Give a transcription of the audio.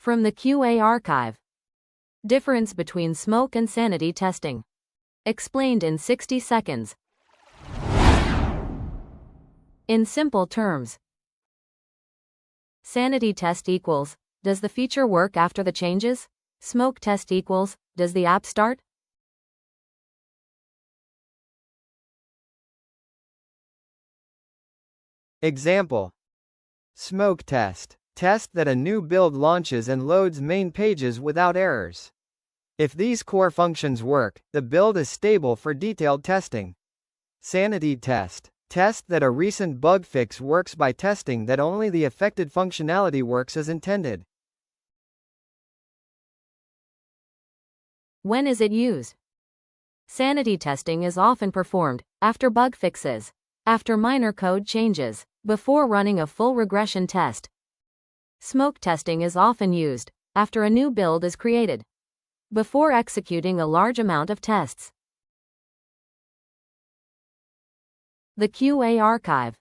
From the QA archive. Difference between smoke and sanity testing. Explained in 60 seconds. In simple terms. Sanity test equals, does the feature work after the changes? Smoke test equals, does the app start? Example. Smoke test. Test that a new build launches and loads main pages without errors. If these core functions work, the build is stable for detailed testing. Sanity test. Test that a recent bug fix works by testing that only the affected functionality works as intended. When is it used? Sanity testing is often performed after bug fixes, after minor code changes, before running a full regression test. Smoke testing is often used after a new build is created, before executing a large amount of tests. The QA archive.